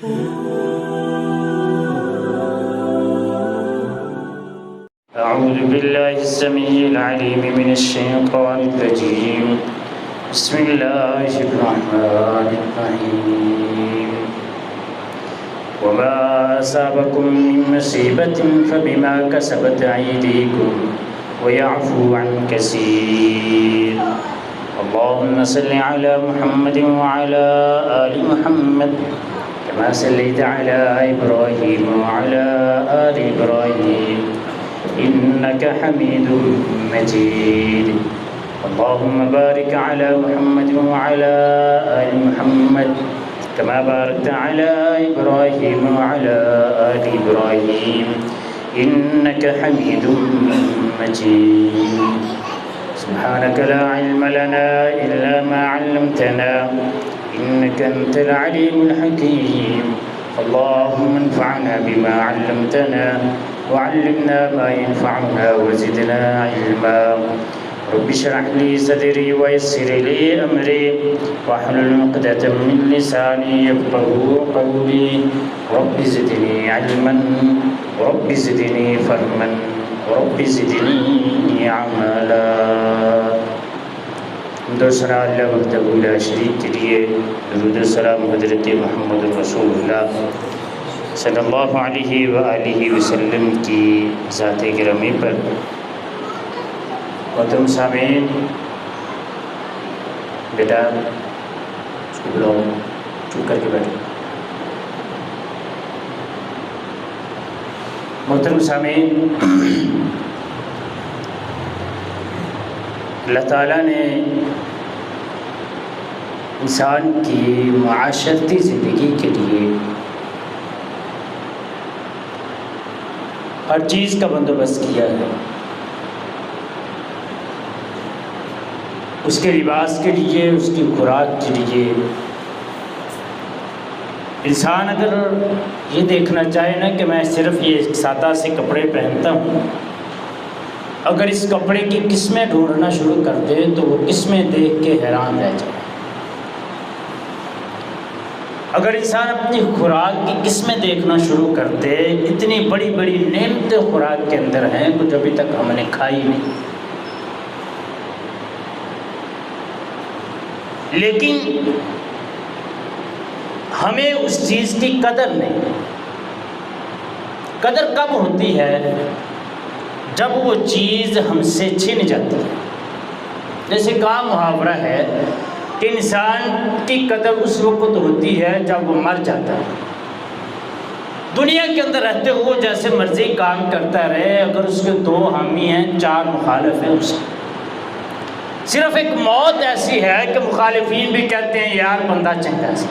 أعوذ بالله السميع العليم من الشيطان الرجيم بسم الله الرحمن الرحيم وما أصابكم من مصيبة فبما كسبت أيديكم ويعفو عن كثير اللهم صل على محمد وعلى آل محمد كما صليت على إبراهيم وعلى آل إبراهيم إنك حميد مجيد اللهم بارك على محمد وعلى آل محمد كما باركت على إبراهيم وعلى آل إبراهيم إنك حميد مجيد سبحانك لا علم لنا إلا ما علمتنا إنك أنت العليم الحكيم اللهم انفعنا بما علمتنا وعلمنا ما ينفعنا وزدنا علما رب اشرح لي صدري ويسر لي أمري واحلل عقدة من لساني يفقهوا قولي رب زدني علما رب زدني فهما رب زدني عملا دوسرا اللہ وحدہ لا شریک کے لیے درود و سلام حضرت محمد رسول اللہ صلی اللہ علیہ وآلہ وسلم کی ذات گرامی پر۔ محترم سامعین، بیٹا اس کو بلاؤ، چپ کر کے بیٹھو۔ محترم سامعین، اللہ تعالیٰ نے انسان کی معاشرتی زندگی کے لیے ہر چیز کا بندوبست کیا ہے۔ اس کے لباس کے لیے، اس کی خوراک کے لیے۔ انسان اگر یہ دیکھنا چاہے نا کہ میں صرف یہ سادہ سے کپڑے پہنتا ہوں، اگر اس کپڑے کی قسمیں ڈھونڈنا شروع کر دے تو وہ قسمیں دیکھ کے حیران رہ جائے۔ اگر انسان اپنی خوراک کی قسمیں دیکھنا شروع کر دے، اتنی بڑی بڑی نعمتیں خوراک کے اندر ہیں کچھ ابھی تک ہم نے کھائی نہیں، لیکن ہمیں اس چیز کی قدر نہیں۔ قدر کب ہوتی ہے؟ جب وہ چیز ہم سے چھن جاتی ہے۔ جیسے ایک عام محاورہ ہے کہ انسان کی قدر اس وقت ہوتی ہے جب وہ مر جاتا ہے۔ دنیا کے اندر رہتے ہوئے جیسے مرضی کام کرتا رہے، اگر اس کے 2 حامی ہیں 4 مخالف ہیں، اس صرف ایک موت ایسی ہے کہ مخالفین بھی کہتے ہیں یار بندہ چنگا سی۔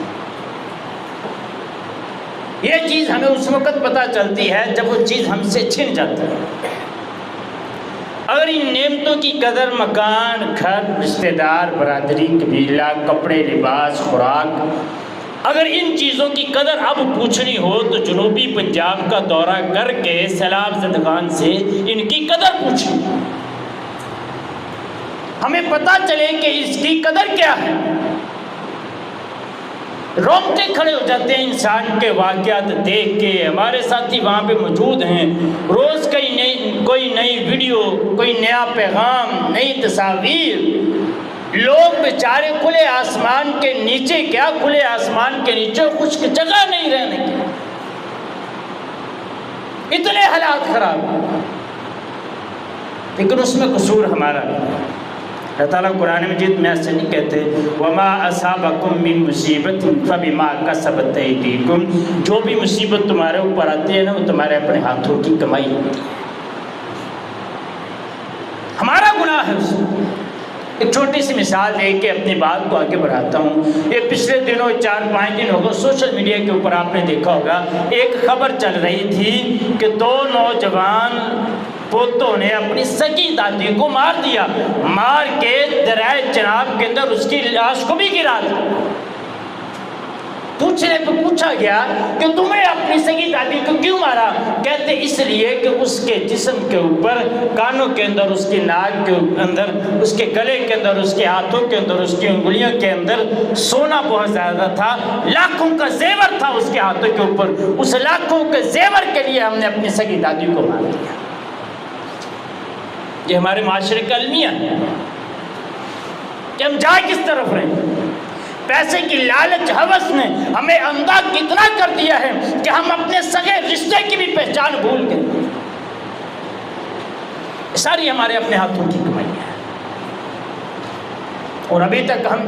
یہ چیز ہمیں اس وقت پتہ چلتی ہے جب وہ چیز ہم سے چھن جاتی ہے۔ اگر ان نعمتوں کی قدر مکان، گھر، رشتہ دار، برادری، قبیلہ، کپڑے، لباس، خوراک، اگر ان چیزوں کی قدر اب پوچھنی ہو تو جنوبی پنجاب کا دورہ کر کے سیلاب زدگان سے ان کی قدر پوچھیں، ہمیں پتہ چلے کہ اس کی قدر کیا ہے۔ رونگٹے کھڑے ہو جاتے ہیں انسان کے واقعات دیکھ کے۔ ہمارے ساتھی وہاں پہ موجود ہیں، روز کوئی نئی ویڈیو، کوئی نیا پیغام، نئی تصاویر۔ لوگ بیچارے کھلے آسمان کے نیچے، کیا کھلے آسمان کے نیچے خشک جگہ نہیں رہنے کی، اتنے حالات خراب ہیں، لیکن اس میں قصور ہمارا نہیں۔ اللہ تعالیٰ قرآن مجید میں ایسے نہیں کہتے وَمَا أَصَابَكُم مِّن مُّصِيبَةٍ فَبِمَا كَسَبَتْ أَيْدِيكُمْ، جو بھی مصیبت تمہارے اوپر آتی ہے نا وہ تمہارے اپنے ہاتھوں کی کمائی ہوتی ہے، ہمارا گناہ ہے اس میں۔ ایک چھوٹی سی مثال دے کے اپنی بات کو آگے بڑھاتا ہوں۔ یہ پچھلے دنوں 4-5 دن ہوگا سوشل میڈیا کے اوپر آپ نے دیکھا ہوگا، ایک خبر چل رہی تھی کہ 2 نوجوان پوتوں نے اپنی سگی دادی کو مار دیا، مار کے دریائے چناب کے اندر اس کی لاش کو بھی گرا دیا۔ پوچھنے پہ پوچھا گیا کہ تمہیں اپنی سگی دادی کو کیوں مارا؟ کہتے اس لیے کہ اس کے جسم کے اوپر، کانوں کے اندر، اس کی ناک کے اندر، اس کے گلے کے اندر، اس کے ہاتھوں کے اندر، اس کی انگلیوں کے اندر سونا بہت زیادہ تھا، لاکھوں کا زیور تھا اس کے ہاتھوں کے اوپر، اس لاکھوں کے زیور کے لیے ہم نے اپنی سگی دادی کو مار دیا۔ یہ ہمارے معاشرے کا المیہ ہے کہ ہم جائے کس طرف رہیں۔ پیسے کی لالچ، ہوس نے ہمیں اندھا کتنا کر دیا ہے کہ ہم اپنے سگے رشتے کی بھی پہچان بھول گئے۔ ساری ہمارے اپنے ہاتھوں کی کمائی ہے، اور ابھی تک ہم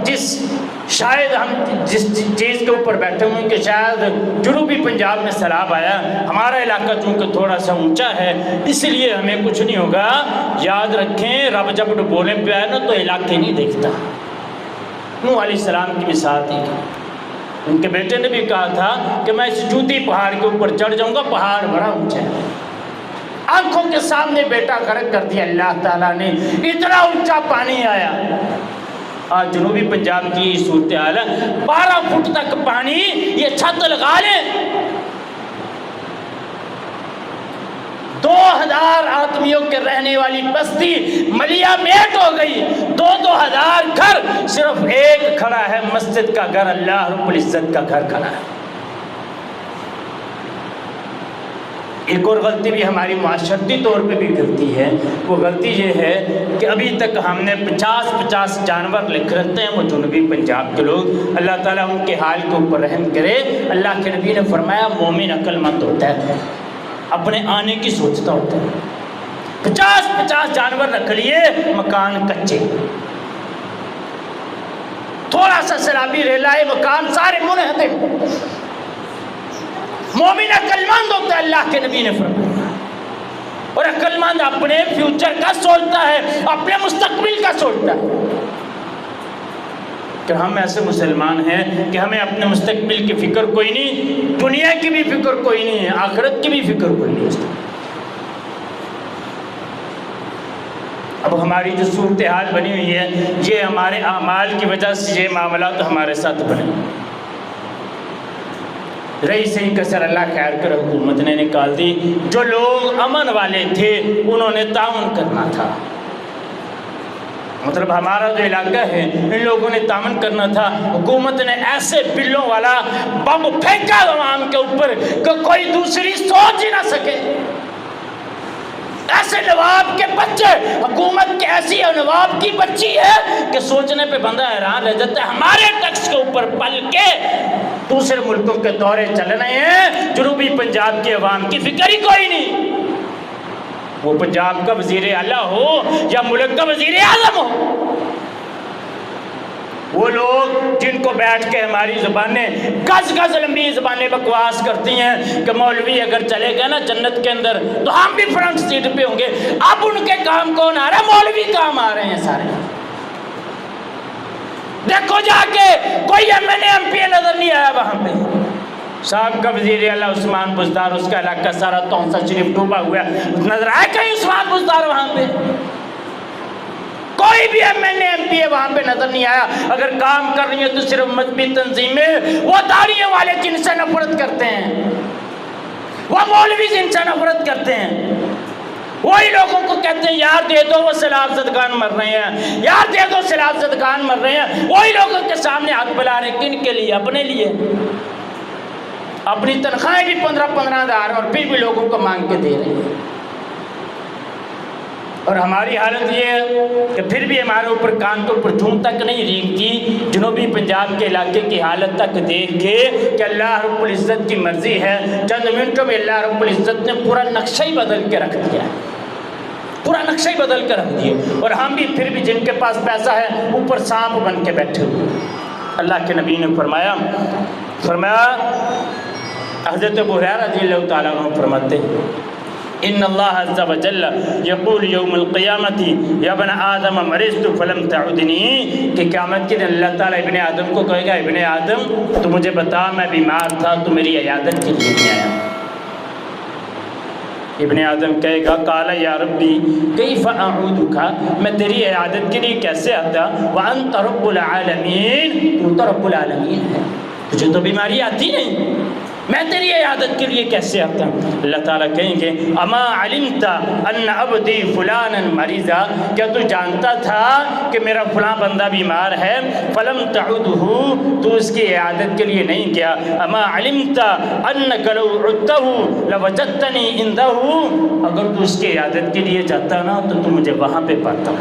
شاید ہم جس چیز کے اوپر بیٹھے ہوئے کہ شاید جنوبی پنجاب میں سیلاب آیا، ہمارا علاقہ چونکہ تھوڑا سا اونچا ہے اس لیے ہمیں کچھ نہیں ہوگا۔ یاد رکھیں، رب جب ڈبونے پہ آئے نا تو علاقے نہیں دیکھتا۔ نوح علیہ السلام کی مثال تھی، ان کے بیٹے نے بھی کہا تھا کہ میں اس جوتی پہاڑ کے اوپر چڑھ جاؤں گا، پہاڑ بڑا اونچا ہے۔ آنکھوں کے سامنے بیٹا غرق کر دیا اللہ تعالیٰ نے، اتنا اونچا پانی آیا۔ آج جنوبی پنجاب کی صورتحال ہے، 12 فٹ تک پانی، یہ چھت لگا لیں 2000 آدمیوں کے رہنے والی بستی ملیا میٹ ہو گئی۔ 2000 گھر، صرف ایک کھڑا ہے مسجد کا گھر، اللہ رب العزت کا گھر کھڑا ہے۔ ایک اور غلطی بھی ہماری معاشرتی طور پہ بھی غلطی ہے، وہ غلطی یہ ہے کہ ابھی تک ہم نے 50 جانور لکھ رکھتے ہیں وہ جنوبی پنجاب کے لوگ۔ اللہ تعالیٰ ان کے حال کے اوپر رحم کرے۔ اللہ کے نبی نے فرمایا مومن عقل مند ہوتا ہے، اپنے آنے کی سوچتا ہوتا ہے۔ 50 جانور رکھ لیے، مکان کچے، تھوڑا سا سیلابی ریلائے، مکان سارے منہدم۔ مومن عقل مند ہوتا ہے، اللہ کے نبی نے فرمایا، اور عقل مند اپنے فیوچر کا سوچتا ہے، اپنے مستقبل کا سوچتا ہے۔ کہ ہم ایسے مسلمان ہیں کہ ہمیں اپنے مستقبل کی فکر کوئی نہیں، دنیا کی بھی فکر کوئی نہیں ہے، آخرت کی بھی فکر کوئی نہیں۔ اب ہماری جو صورتحال بنی ہوئی ہے، یہ ہمارے اعمال کی وجہ سے یہ معاملات ہمارے ساتھ بنے۔ رہی صحیح کسر اللہ خیر کر، حکومت نے نکال دی۔ جو لوگ امن والے تھے انہوں نے تعاون کرنا تھا، مطلب ہمارا جو علاقہ ہے ان لوگوں نے تعاون کرنا تھا۔ حکومت نے ایسے بلوں والا بم پھینکا عوام کے اوپر کہ کوئی دوسری سوچ ہی نہ سکے۔ ایسے نواب کے بچے، حکومت کی ایسی نواب کی بچی ہے کہ سوچنے پہ بندہ حیران رہ جاتا ہے۔ ہمارے ٹیکس کے اوپر پل کے دوسرے ملکوں کے دورے چل رہے ہیں، جنوبی پنجاب کے عوام کی فکر ہی کوئی نہیں۔ وہ پنجاب کا وزیر اعلیٰ ہو یا ملک کا وزیر اعظم ہو، وہ لوگ جن کو بیٹھ کے ہماری زبانیں گز لمبی زبانیں بکواس کرتی ہیں کہ مولوی اگر چلے گئے نا جنت کے اندر تو ہم بھی فرنٹ سیٹ پہ ہوں گے۔ اب ان کے کام کون آ رہا ہے؟ مولوی کام آ رہے ہیں سارے۔ دیکھو جا کے کوئی M N A M P نظر نہیں آیا وہاں پہ۔ صاحب کا وزیر اعلیٰ عثمان بزدار، اس کا علاقہ سارا تونسا شریف ڈوبا ہوا ہے، نظر آئے کہیں عثمان بزدار وہاں پہ؟ کوئی بھی M N A M P وہاں پہ نظر نہیں آیا۔ اگر کام کر رہی ہیں تو صرف مذہبی تنظیمیں، وہ داڑھیوں والے جن سے نفرت کرتے ہیں، وہ مولوی جن سے نفرت کرتے ہیں، وہی لوگوں کو کہتے ہیں یار دے دو، وہ سیلاب زدگان مر رہے ہیں، یار دے دو سیلاب زدگان مر رہے ہیں۔ وہی لوگوں کے سامنے ہاتھ بلا رہے ہیں، کن کے لیے؟ اپنے لیے۔ اپنی تنخواہیں بھی 15 ہزار اور پھر بھی لوگوں کو مانگ کے دے رہے ہیں۔ اور ہماری حالت یہ ہے کہ پھر بھی ہمارے اوپر کان کے اوپر جھوم تک نہیں رینگتی۔ جنوبی پنجاب کے علاقے کی حالت تک دیکھ کے کہ اللہ رب العزت کی مرضی ہے، چند منٹوں میں اللہ رب العزت نے پورا نقشہ ہی بدل کے رکھ دیا، پورا نقشہ ہی بدل کے رکھ دیا۔ اور ہم بھی پھر بھی جن کے پاس پیسہ ہے اوپر سانپ بن کے بیٹھے ہوئے۔ اللہ کے نبی نے فرمایا حضرت ابو ہریرہ رضی اللہ تعالیٰ عنہ فرماتے ہیں ان اللہ عز وجل یقول یوم القیامت یا ابن آدم مرضت فلم تعدنی، کہ قیامت کے دن اللہ تعالیٰ ابن آدم کو کہے گا ابن آدم تو مجھے بتا میں بیمار تھا تو میری عیادت کے لیے نہیں آیا۔ ابن آدم کہے گا قال یا ربی کیف اعودک، میں تیری عیادت کے لیے کیسے آتا؟ وانت رب العالمین، تو رب العالمین ہے۔ تجھے تو بیماری آتی نہیں، میں تیری عیادت کے لیے کیسے آتا ہوں؟ اللہ تعالیٰ کہیں گے اما علمت ان عبدی فلانا مریضا، کیا تو جانتا تھا کہ میرا فلاں بندہ بیمار ہے؟ فلم تعدہ، تو اس کی عیادت کے لیے نہیں گیا۔ اما علمت انک لو عدتہ لوجدتنی عندہ، اگر تو اس کی عیادت کے لیے جاتا نا تو تو مجھے وہاں پہ پاتا۔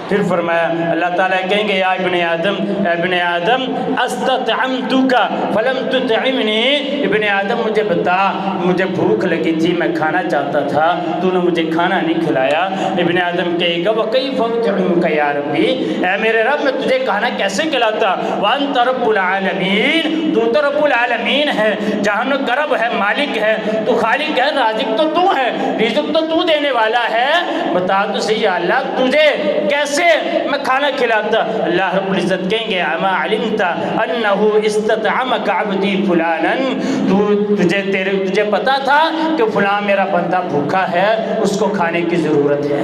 پھر فرمایا اللہ تعالیٰ کہیں گے یا ابن آدم، ابن آدم استطعمتک فلم تطعمنی، ابن آدم مجھے بتا، مجھے بھوک لگی تھی، میں کھانا چاہتا تھا، تو نے مجھے کھانا نہیں کھلایا۔ ابن آدم کہے گا وکیف اطعمک یا ربی، اے میرے رب میں تجھے کھانا کیسے کھلاتا؟ وانت رب العالمین، تو تو رب العالمین ہے، جہان کا رب ہے، مالک ہے، تو خالق ہے، رازق تو ہے، رزق تو دینے والا ہے، بتا تو صحیح یا اللہ تجھے کیسے میں کھانا کھلاتا؟ اللہ رب العزت کہیں گے اما علمت انه استطعمك عبدی فلانا، تجھے پتا تھا کہ فلاں میرا بندہ بھوکا ہے، اس کو کھانے کی ضرورت ہے۔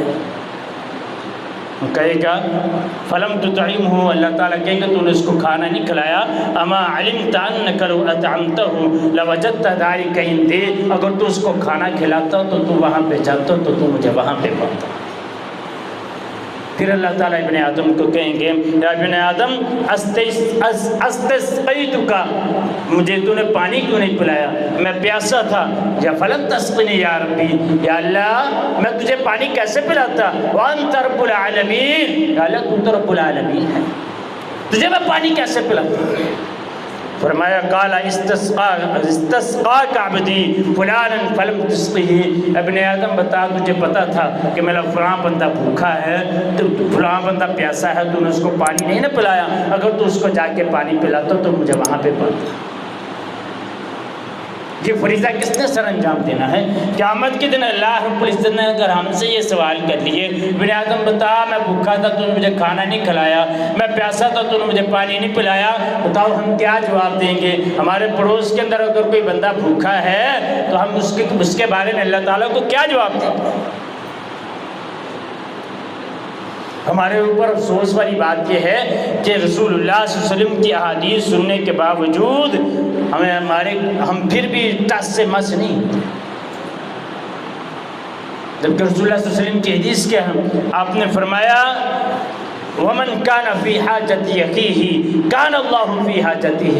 کہے گا فلم تطعمہ، اللہ تعالیٰ کہیں گے تو نے اس کو کھانا نہیں کھلایا۔ اما علمت انک لو اطعمتہ لوجدت ذلک عندی، اگر تو اس کو کھانا کھلاتا تو تو وہاں پہ جاتا تو تو مجھے وہاں پہ پاتا۔ پھر اللہ تعالیٰ ابن آدم کو کہیں گے یا ابن آدم استسقیتک، مجھے تو نے پانی کیوں نہیں پلایا؟ میں پیاسا تھا۔ یا فلم تسقنی یا ربی، یا اللہ میں تجھے پانی کیسے پلاتا؟ وانت رب العالمین، یا اللہ تو تو رب العالمین ہے، تجھے میں پانی کیسے پلاتا؟ فرمایا قال استسقاک عبدی فلانا فلم تسقہ، ابن آدم بتا تجھے پتا تھا کہ میرا فلاں بندہ بھوکا ہے، تو فلاں بندہ پیاسا ہے، تو نے اس کو پانی نہیں نہ پلایا، اگر تو اس کو جا کے پانی پلاتا تو مجھے وہاں پہ پاتا۔ یہ فریضہ کس نے سر انجام دینا ہے؟ قیامت کے دن اللہ رب العزت نے اگر ہم سے یہ سوال کر لیے ابن آدم بتا میں بھوکا تھا تو نے مجھے کھانا نہیں کھلایا، میں پیاسا تھا تو نے مجھے پانی نہیں پلایا، بتاؤ ہم کیا جواب دیں گے؟ ہمارے پڑوس کے اندر اگر کوئی بندہ بھوکا ہے تو ہم اس کے بارے میں اللہ تعالیٰ کو کیا جواب دیں گے؟ ہمارے اوپر افسوس والی بات یہ ہے کہ رسول اللہ صلی اللہ علیہ وسلم کی احادیث سننے کے باوجود ہم پھر بھی ٹس سے مس نہیں، جبکہ رسول اللہ صلی اللہ علیہ وسلم کی حدیث کیا ہے؟ آپ نے فرمایا ومن کان فی حاجت اخیہ کان اللہ فی حاجتہ،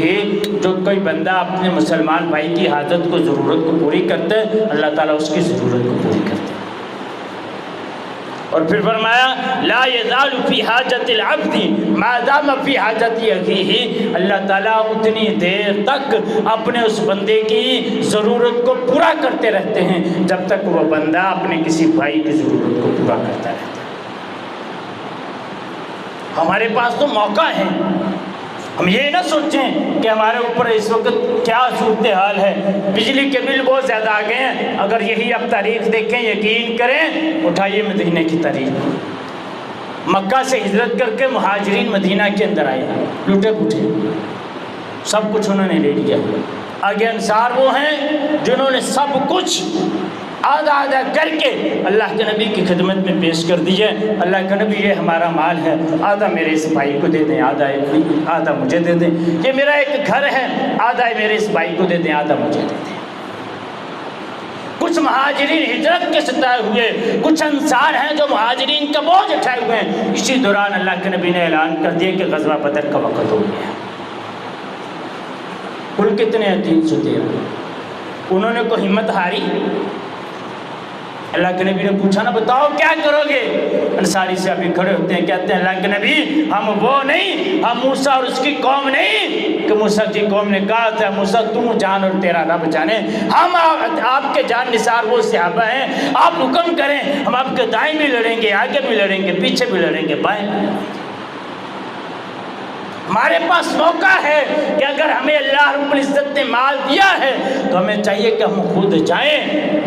جو کوئی بندہ اپنے مسلمان بھائی کی حاجت کو، ضرورت کو پوری کرتا ہے، اللہ تعالیٰ اس کی ضرورت کو پوری کرتا ہے۔ اور پھر فرمایا لا یزال فی حاجت العبد ما دام فی حاجت اخیہ، اللہ تعالیٰ اتنی دیر تک اپنے اس بندے کی ضرورت کو پورا کرتے رہتے ہیں جب تک وہ بندہ اپنے کسی بھائی کی ضرورت کو پورا کرتا رہتا ہے۔ ہمارے پاس تو موقع ہے، ہم یہ نہ سوچیں کہ ہمارے اوپر اس وقت کیا صورتحال ہے، بجلی کے بل بہت زیادہ آ گئے ہیں، اگر یہی اب تاریخ دیکھیں یقین کریں، اٹھائیے مدینہ کی تاریخ، مکہ سے ہجرت کر کے مہاجرین مدینہ کے اندر آئے، لوٹے پوٹے، سب کچھ انہوں نے لے لیا۔ آگے انصار وہ ہیں جنہوں نے سب کچھ آدھا آدھا کر کے اللہ کے نبی کی خدمت میں پیش کر دیے، اللہ کا نبی یہ ہمارا مال ہے، آدھا میرے اس بھائی کو دے دیں، آدھا مجھے دے دیں، یہ میرا ایک گھر ہے، آدھا میرے اس بھائی کو دے دیں، آدھا مجھے دے دیں۔ کچھ مہاجرین ہجرت کے ستائے ہوئے، کچھ انصار ہیں جو مہاجرین کا بوجھ اٹھائے ہوئے ہیں۔ اسی دوران اللہ کے نبی نے اعلان کر دیا کہ غزوہ بدر کا وقت ہو گیا۔ کل کتنے ہیں؟ 313۔ انہوں نے کوئی ہمت ہاری؟ اللہ کے نبی نے پوچھا نا بتاؤ کیا کرو گے؟ انصاری سے ابھی کھڑے ہوتے ہیں، کہتے ہیں اللہ کے نبی ہم وہ نہیں، ہم موسیٰ اور اس کی قوم نہیں کہ موسیٰ کی قوم نے کہا تھا موسیٰ تم جان اور تیرا رب جانے، ہم آپ کے جان نثار وہ صحابہ ہیں، آپ حکم کریں ہم آپ کے دائیں بھی لڑیں گے، آگے بھی لڑیں گے، پیچھے بھی لڑیں گے، بائیں بھی۔ ہمارے پاس موقع ہے کہ اگر ہمیں اللہ رب العزت نے مال دیا ہے تو ہمیں چاہیے کہ ہم خود جائیں،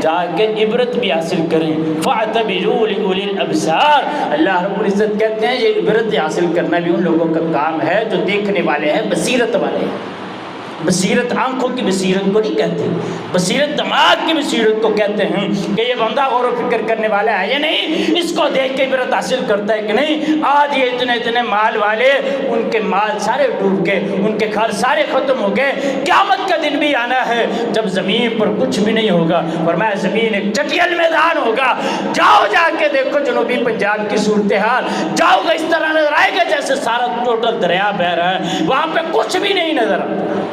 جا کے عبرت بھی حاصل کریں۔ فَاعْتَبِرُوا لِأُولِي الْأَبْصَارِ، اللہ رب العزت کہتے ہیں یہ عبرت حاصل کرنا بھی ان لوگوں کا کام ہے جو دیکھنے والے ہیں، بصیرت والے ہیں۔ بصیرت آنکھوں کی بصیرت کو نہیں کہتے، بصیرت دماغ کی بصیرت کو کہتے ہیں کہ یہ بندہ غور و فکر کرنے والا ہے یا نہیں، اس کو دیکھ کے عبرت حاصل کرتا ہے کہ نہیں۔ آج یہ اتنے اتنے مال والے، ان کے مال سارے ڈوب گئے، ان کے گھر سارے ختم ہو گئے، قیامت کا دن بھی آنا ہے جب زمین پر کچھ بھی نہیں ہوگا۔ فرمایا زمین ایک چٹیل میدان ہوگا، جاؤ جا کے دیکھو جنوبی پنجاب کی صورتحال، جاؤ گا اس طرح نظر آئے گا جیسے سارا ٹوٹل دریا بہ رہا ہے، وہاں پہ کچھ بھی نہیں نظر آتا۔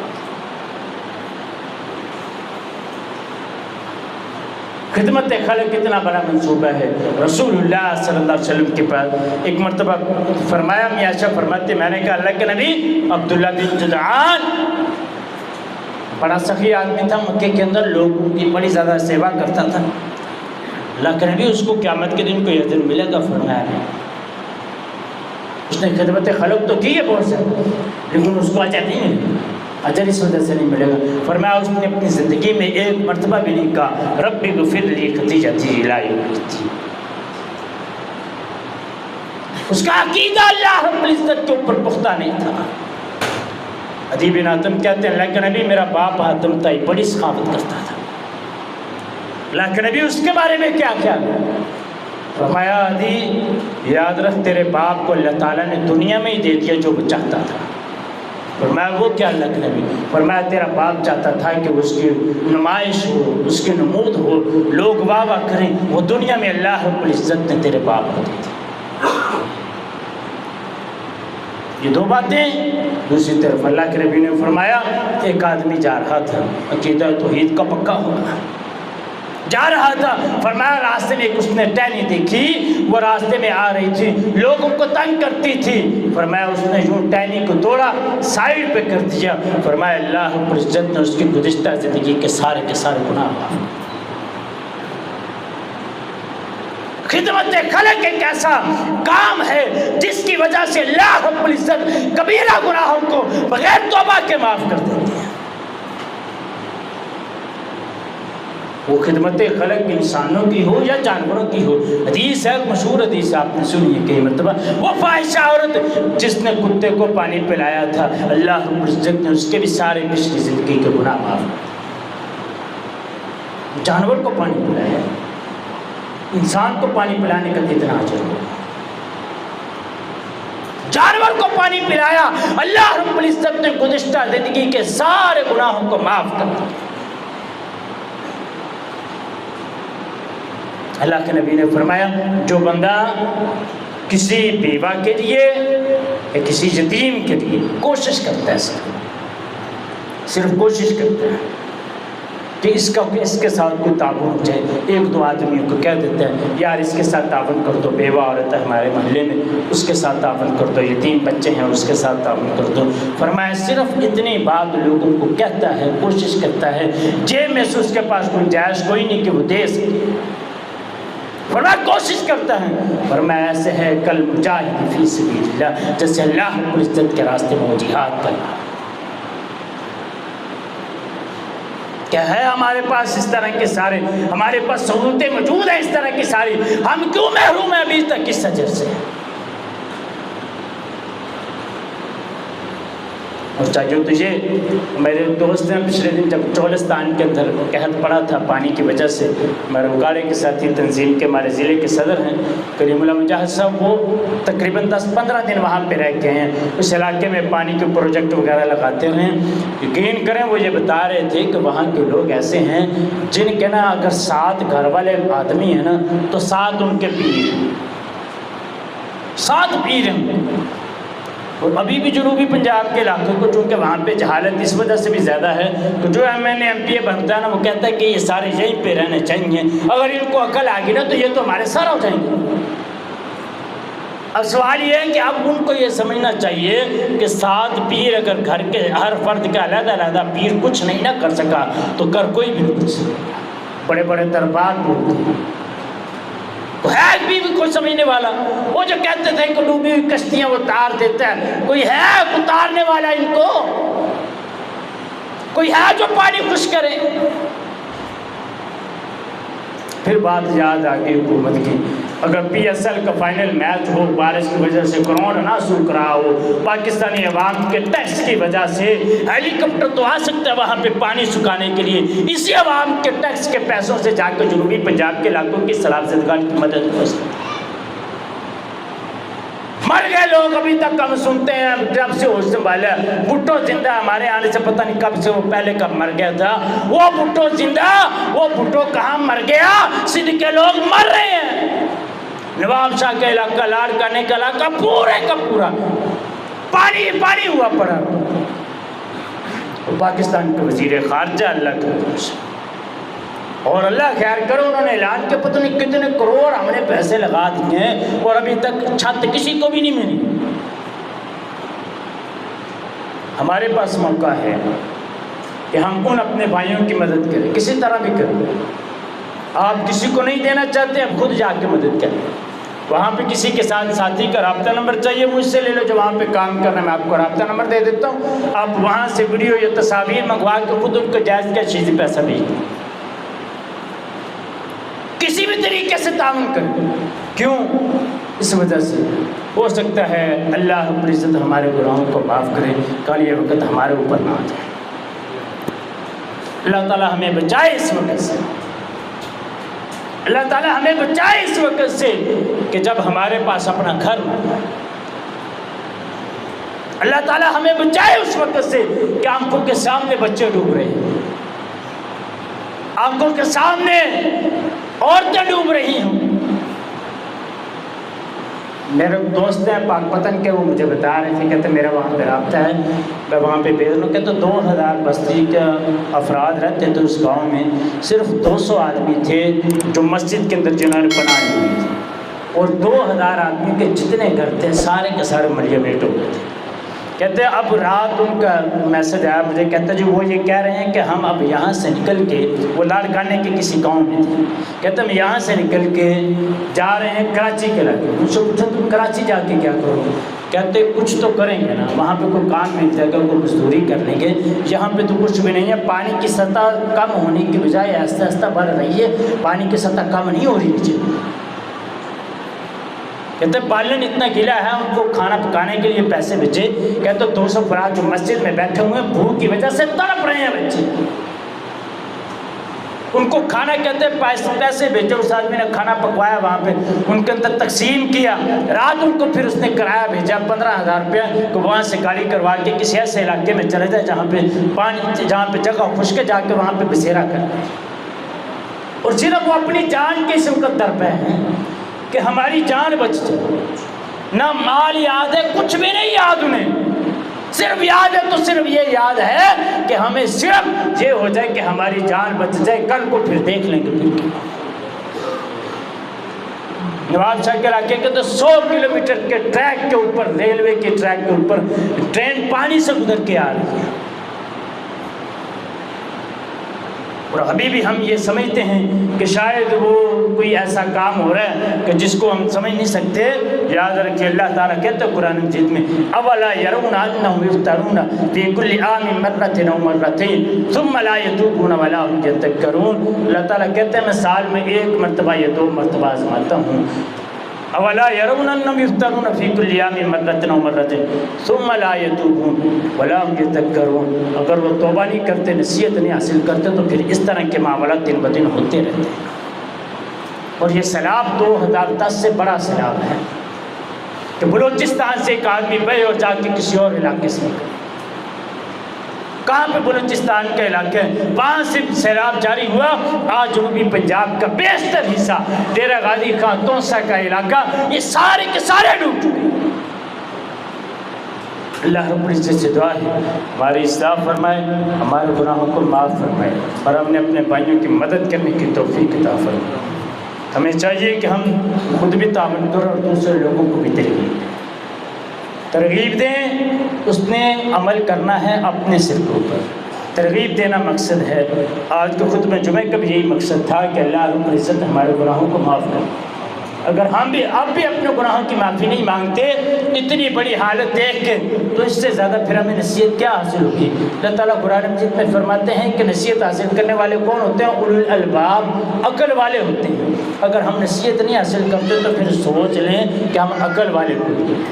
خدمت خلق کتنا بڑا منصوبہ ہے۔ رسول اللہ صلی اللہ علیہ وسلم کے پاس ایک مرتبہ فرمایا، میاں شاہ فرماتے میں نے کہا اللہ کے نبی عبداللہ بن جدعان بڑا سخی آدمی تھا، مکے کے اندر لوگوں کی بڑی زیادہ سیوا کرتا تھا، اللہ کے نبی اس کو قیامت کے دن کو یہ دن ملے گا؟ فرمایا اس نے خدمت خلق تو کی ہے بہت سے، لیکن اس کو اجر نہیں ملے، اجر اس وجہ سے نہیں ملے گا۔ فرمایا اس نے اپنی زندگی میں ایک مرتبہ بھی نہیں کہا رب اغفر لی خطیئتی الی یوم الدین۔ اس کا عقیدہ اللہ رب العزت کے اوپر پختہ نہیں تھا۔ عدی بن حاتم کہتے ہیں اللہ کے نبی میرا باپ حاتم تائی بڑی سخاوت کرتا تھا، اللہ کے نبی اس کے بارے میں کیا کیا؟ فرمایا عدی یاد رکھ تیرے باپ کو اللہ تعالیٰ نے دنیا میں ہی دے دیا جو وہ چاہتا تھا۔ فرمایا وہ کیا اللہ کے نبی؟ فرمایا تیرا باپ چاہتا تھا کہ اس کی نمائش ہو، اس کی نمود ہو، لوگ واہ واہ کریں، وہ دنیا میں اللہ رب العزت نے تیرے باپ کو دی تھی۔ یہ دو باتیں۔ دوسری طرف اللہ کے نبی نے فرمایا ایک آدمی جا رہا تھا، عقیدہ توحید کا پکا ہوگا، جا رہا تھا، فرمایا راستے میں ایک اس نے ٹہنی دیکھی، وہ راستے میں آ رہی تھی، لوگوں کو تنگ کرتی تھی، فرمایا اس نے یوں ٹہنی کو توڑا، سائیڈ پہ کر دیا، فرمایا اللہ رب العزت نے اس کی گزشتہ زندگی کے سارے گناہ معاف۔ خدمت خلق ایک ایسا کام ہے جس کی وجہ سے اللہ رب العزت کبیرہ گناہوں کو بغیر توبہ کے معاف کر دیتے ہیں۔ وہ خدمت خلق انسانوں کی ہو یا جانوروں کی ہو۔ حدیث ہے، مشہور حدیث آپ نے سنی ہے کئی مرتبہ، وہ فاحشہ عورت جس نے کتے کو پانی پلایا تھا، اللہ رب العزت نے اس کے بھی سارے پچھلی زندگی کے گناہ معاف کر دیے۔ جانور کو پانی پلایا، انسان کو پانی پلانے کا کتنا اجر ہو۔ جانور کو پانی پلایا، اللہ رب العزت نے گزشتہ زندگی کے سارے گناہوں کو معاف کر دیا۔ اللہ کے نبی نے فرمایا جو بندہ کسی بیوہ کے لیے یا کسی یتیم کے لیے کوشش کرتا ہے، صرف کوشش کرتا ہے کہ اس کے ساتھ کوئی تعاون ہو جائے، ایک دو آدمیوں کو کہہ دیتا ہے یار اس کے ساتھ تعاون کر دو، بیوہ عورت ہے ہمارے محلے میں اس کے ساتھ تعاون کر دو، یتیم بچے ہیں اس کے ساتھ تعاون کر دو۔ فرمایا صرف اتنی بات لوگوں کو کہتا ہے، کوشش کرتا ہے، جیب میں سے اس کے پاس کوئی جائز کوئی نہیں کہ وہ دے سکے، فرمایا کوشش کرتا ہے۔ فرمایا ایسے ہے کل مجاہد فی سبیل اللہ، جیسے اللہ رب العزت کے راستے میں وہ جہاد کر رہا۔ کیا ہے ہمارے پاس اس طرح کے سارے، ہمارے پاس سہولتیں موجود ہیں اس طرح کی ساری، ہم کیوں محروم ہیں ابھی تک اس اجر سے؟ اور چاہیے تجھے، میرے دوست نے پچھلے دن جب چولستان کے اندر قحط پڑا تھا پانی کی وجہ سے، میرے اگاڑے کے ساتھی تنظیم کے ہمارے ضلع کے صدر ہیں کریم اللہ مجاہد صاحب، وہ تقریباً 10-15 دن وہاں پہ رہ کے ہیں، اس علاقے میں پانی کے پروجیکٹ وغیرہ لگاتے ہیں۔ یقین کریں وہ یہ بتا رہے تھے کہ وہاں کے لوگ ایسے ہیں جن کے نا اگر 7 گھر والے آدمی ہیں نا تو 7 ان کے پیر ہیں، 7 پیر ہیں۔ اور ابھی بھی جنوبی پنجاب کے علاقوں کو چونکہ وہاں پہ جہالت اس وجہ سے بھی زیادہ ہے کہ جو MNA MPA بنتا ہے نا وہ کہتا ہے کہ یہ سارے یہیں پہ رہنے چاہیے، اگر ان کو عقل آ گئی نا تو یہ تو ہمارے سارا ہو جائیں گے۔ اب سوال یہ ہے کہ اب ان کو یہ سمجھنا چاہیے کہ 7 پیر اگر گھر کے ہر فرد کا علیحدہ علیحدہ پیر کچھ نہیں نہ کر سکا تو کر کوئی بھی نہیں سکتا۔ بڑے بڑے دربار بولتے ہیں تو ہے بھی کوئی سمجھنے والا، وہ جو کہتے تھے کہ ڈوبی ہوئی کشتیاں وہ تار دیتا ہے، کوئی ہے اتارنے والا ان کو؟ کوئی ہے جو پانی خوش کرے؟ پھر بات یاد آ گئی حکومت کی، اگر PSL کا فائنل میچ ہو، بارش کی وجہ سے گراؤنڈ نہ سوکھ رہا ہو، پاکستانی عوام کے ٹیکس کی وجہ سے ہیلی کاپٹر تو آ سکتا ہے وہاں پہ پانی سکھانے کے لیے، اسی عوام کے ٹیکس کے پیسوں سے جا کے جنوبی پنجاب کے علاقوں کی سیلاب زدگان کی مدد ہو سکتی ہے۔ مر گئے لوگ ابھی تک ہم سنتے ہیں، جب سے ہوش سنبھالا بھٹو زندہ، ہمارے آنے سے پتہ نہیں کب سے، وہ پہلے کب مر گیا تھا، وہ بھٹو زندہ، وہ بھٹو کہاں مر گیا؟ سندھ کے لوگ مر رہے ہیں، نواب شاہ کا علاقہ، لاڑکانے کا علاقہ پورے کا پورا پانی پانی ہوا پڑا۔ پاکستان کے وزیر خارجہ اللہ کے حکم سے، اور اللہ خیر کرو، انہوں نے اعلان کے پتہ نہیں کتنے کروڑ ہم نے پیسے لگا دیے ہیں اور ابھی تک چھت کسی کو بھی نہیں ملی۔ ہمارے پاس موقع ہے کہ ہم ان اپنے بھائیوں کی مدد کریں، کسی طرح بھی کریں۔ آپ کسی کو نہیں دینا چاہتے، اب خود جا کے مدد کریں۔ وہاں پہ کسی کے ساتھ ساتھی کا رابطہ نمبر چاہیے، مجھ سے لے لو، جو وہاں پہ کام کرنا میں آپ کو رابطہ نمبر دے دیتا ہوں، آپ وہاں سے ویڈیو یا تصاویر منگوا کے خود ان کو جائز کا چیزی پیسہ بھیج دیں، کسی بھی طریقے سے تعاون کریں۔ کیوں؟ اس وجہ سے ہو سکتا ہے اللہ رب العزت ہمارے گناہوں کو معاف کرے، کل یہ وقت ہمارے اوپر نہ آ جائے۔ اللہ تعالیٰ ہمیں بچائے اس وقت سے، اللہ تعالیٰ ہمیں بچائے اس وقت سے کہ جب ہمارے پاس اپنا گھر ہو۔ اللہ تعالیٰ ہمیں بچائے اس وقت سے کہ آنکھوں کے سامنے بچے ڈوب رہے ہیں، آنکھوں کے سامنے عورتیں ڈوب رہی ہوں۔ میرے دوست ہیں پاک پتن کے، وہ مجھے بتا رہے تھے، کہتے میرا وہاں پہ رابطہ ہے، میں وہاں پہ بھیج دوں۔ کہتے 2000 بستی کے افراد رہتے تھے اس گاؤں میں، صرف 200 آدمی تھے جو مسجد کے اندر جنہوں نے پناہ لی ہوئی تھی، اور 2000 آدمی کے جتنے گھر تھے سارے کے سارے ملیمیٹ ہو گئے تھے۔ کہتے ہیں اب رات ان کا میسج آیا مجھے، کہتے ہیں جی وہ یہ کہہ رہے ہیں کہ ہم اب یہاں سے نکل کے، وہ لاڑکانے کے کسی گاؤں میں تھے، کہتے ہیں ہم یہاں سے نکل کے جا رہے ہیں کراچی کے علاقے۔ مجھ سے پوچھا تم کراچی جا کے کیا کرو گے؟ کہتے کچھ تو کریں گے نا، وہاں پہ کوئی کام مل جائے گا، کوئی مزدوری کر لیں گے، یہاں پہ تو کچھ بھی نہیں ہے، پانی کی سطح کم ہونے کی بجائے آہستہ آہستہ بڑھ رہی ہے، پانی کی سطح کم نہیں ہو رہی نیچے۔ کہتے بالن اتنا گیلا ہے، ان کو کھانا پکانے کے لیے پیسے بھیجے۔ کہتے 200 افراد جو مسجد میں بیٹھے ہوئے ہیں بھوک کی وجہ سے تڑپ رہے ہیں بچے، ان کو کھانا کہتے پیسے بھیجے۔ اس آدمی نے کھانا پکوایا، وہاں پہ ان کے اندر تقسیم کیا، رات ان کو پھر اس نے کرایہ بھیجا 15,000 روپیہ کہ وہاں سے گاڑی کروا کے کسی ایسے علاقے میں چلے جائے جہاں پہ پانی، جہاں پہ جگہ خشک، جا کے وہاں پہ بسیرا کر۔ اور صرف وہ اپنی جان کے اس وقت در پہ ہیں کہ ہماری جان بچ جائے۔ نہ مال یاد ہے، کچھ بھی نہیں یاد انہیں، صرف یاد ہے تو صرف یہ یاد ہے کہ ہمیں صرف یہ ہو جائے کہ ہماری جان بچ جائے، کل کو پھر دیکھ لیں گے۔ نواب شاہ کے علاقے کے تو 100 کلومیٹر کے ٹریک کے اوپر، ریلوے کے ٹریک کے اوپر ٹرین پانی سے گزر کے آ رہی ہے، اور ابھی بھی ہم یہ سمجھتے ہیں کہ شاید وہ کوئی ایسا کام ہو رہا ہے کہ جس کو ہم سمجھ نہیں سکتے۔ یاد رکھیں اللہ تعالیٰ کہتے ہیں قرآن مجید میں، اولا یرون انہم یفترون فی کل عام مرۃ او مرتین ثم لا یتوبون ولا هم یذکرون۔ اللہ تعالیٰ کہتے ہیں میں سال میں 1 مرتبہ یا 2 مرتبہ آزماتا ہوں۔ اولا یرون انہم یفترون فی کل عام مرۃ او مرتین ثم لا یتوبون ولا هم یذکرون۔ اگر وہ توبہ نہیں کرتے، نصیحت نہیں حاصل کرتے، تو پھر اس طرح کے معاملات دن بدن ہوتے رہتے ہیں۔ اور یہ سیلاب 2010 سے بڑا سیلاب ہے کہ بلوچستان سے ایک آدمی بہے اور جا کے کسی اور علاقے سے نکلے۔ کہاں پہ؟ بلوچستان کے علاقے، وہاں سے سیلاب جاری ہوا۔ آج جنوبی پنجاب کا بیشتر حصہ، ڈیرہ غازی خان، تونسا کا علاقہ، یہ سارے کے سارے ڈوب چکے۔ اللہ رب العزت سے دعا ہے ہماری اصلاح فرمائے، ہمارے گناہوں کو معاف فرمائے، اور ہم نے اپنے بھائیوں کی مدد کرنے کی توفیق عطا فرمائے۔ ہمیں چاہیے کہ ہم خود بھی تعاون کریں اور دوسرے لوگوں کو بھی ترغیب دیں۔ اس نے عمل کرنا ہے اپنے سر کے اوپر، ترغیب دینا مقصد ہے۔ آج کے خطبہ جمعہ کا بھی یہی مقصد تھا کہ اللہ رب العزت ہمارے گناہوں کو معاف کرے۔ اگر ہم بھی اب بھی اپنے گناہوں کی معافی نہیں مانگتے اتنی بڑی حالت دیکھ کے، تو اس سے زیادہ پھر ہمیں نصیحت کیا حاصل ہوگی؟ اللہ تعالیٰ قرآن مجید میں فرماتے ہیں کہ نصیحت حاصل کرنے والے کون ہوتے ہیں؟ اولو الالباب، عقل والے ہوتے ہیں۔ اگر ہم نصیحت نہیں حاصل کرتے تو پھر سوچ لیں کہ ہم عقل والے ہوتے ہیں۔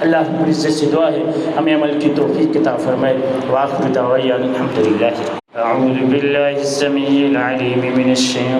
اللہ رب العزت سے دعا ہے ہمیں عمل کی توفیق عطا فرمائے۔ وآخر دعوانا الحمدللہ۔ اعوذ باللہ السمیع العلیم من الشیطان